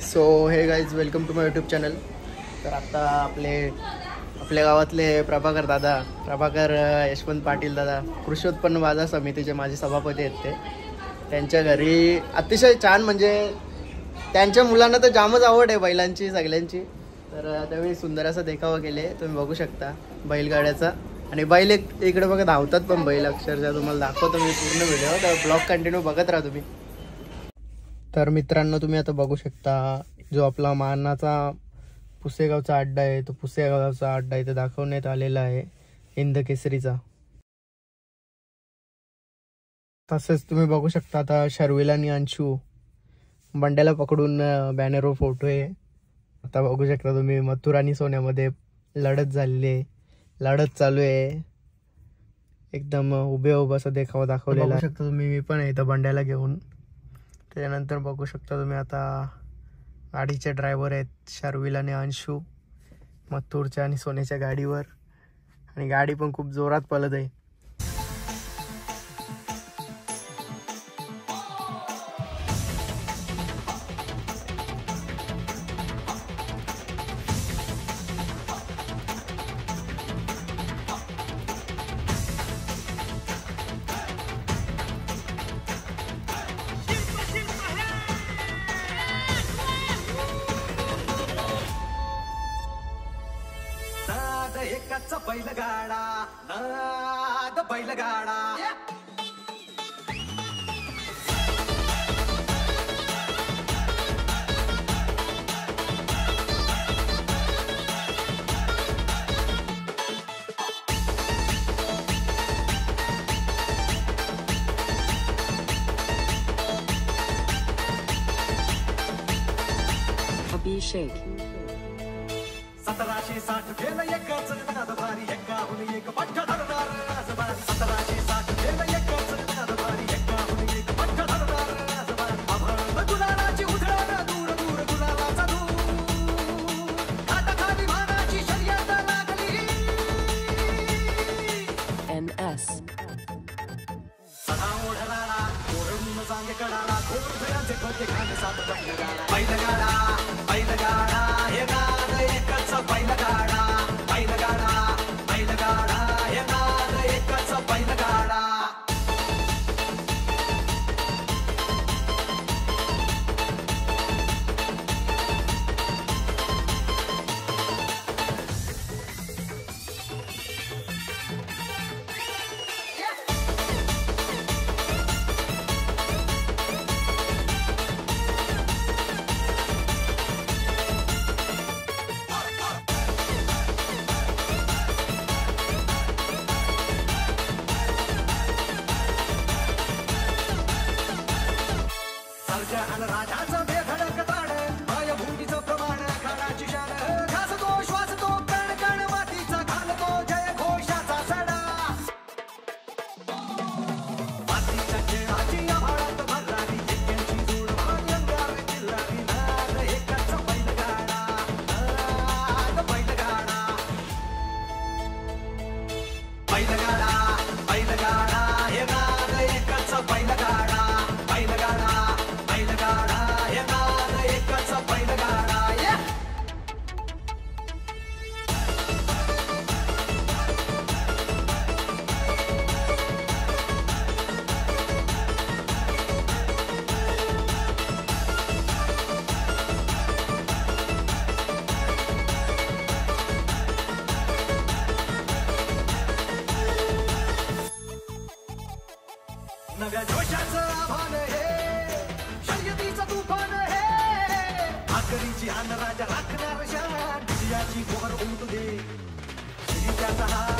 So hey guys welcome to my YouTube channel. तर आता आपल्या गावातले प्रभाकर यशवंत पाटील दादा कृषी उत्पन्न बाजार समितीचे माझे सभापती आहेत. त्यांच्या घरी अतिशय छान, म्हणजे त्यांच्या मुलांना तर जामच आवड आहे बैलांची सगळ्यांची. तर त्यावेळी सुंदर असा देखावा केले, तुम्ही बघू शकता बैलगाड्याचा. आणि बैल इकडे बघा धावतात पण बैल, अक्षरशः तुम्हाला दाखवतो मी पूर्ण व्हिडिओ, तर ब्लॉग कंटिन्यू बघत राहा तुम्ही. तर मित्रांनो तुम्ही आता बघू शकता जो आपला मानाचा पुसेगावचा अड्डा आहे, तो पुसेगावचा अड्डा इथे दाखवण्यात आलेला आहे हिंद केसरीचा. तसेच तुम्ही बघू शकता आता शर्विल आणि अंशू बंड्याला पकडून बॅनरवर फोटो आहे. आता बघू शकता तुम्ही मथुर आणि सोन्यामध्ये लढत चालू आहे. एकदम उभे असा देखावा दाखवलेला बघू शकता तुम्ही. मी पण इथं बंड्याला घेऊन. त्यानंतर बघू शकता तुम्ही आता गाडीचे ड्रायव्हर आहेत शर्विल आणि अंशू मथुरच्या आणि सोन्याच्या गाडीवर. आणि गाडी पण खूप जोरात पळत आहे. एकाचा बैलगाडा नाद बैलगाडा अभिषेक 1760 केलं एकच नाद भारी, एकाहून एक पट्ट धरणार राजबार. 1760 केलं एकच नाद भारी, एकाहून एक पट्ट धरणार राजबार. अभंग गुलालाची उधळण, दूर दूर गुलालाचा धूर. खाटाखाली मानाची शर्यत लागली. NS सदा ओढणारा ओढून सांगे कडाला, घोर भयांचे खोके खाणे सात बैलगाडा. बैलगाडा हे नाद एकच बैलगाडा. बैलगाडा हे नाद एकच बैलगाडा. सर्जन राजाचं बेधडक ताड, मायभूमीचं प्रमाण काळाची शान. घासतो श्वासतो कण कण मातीचा, घालतो जय घोषाचा सडा. मातीच्या खेळाची आभाळात भरणारी एक्क्यांची जोड भारी अंगार चिल्लारी. नाद एकच बैलगाडा, नाद बैलगाडा. बैलगाडा हे नाद एकच बैलगाडा. बैलगाडा हे नाद एकच बैलगाडा. नव्या जोशाचं आव्हान हे, शर्यतीचं तुफान हे. आखरीची हान राजा राखणार शान, विजयाची मोहर उमटू दे. श्रीजाचा हा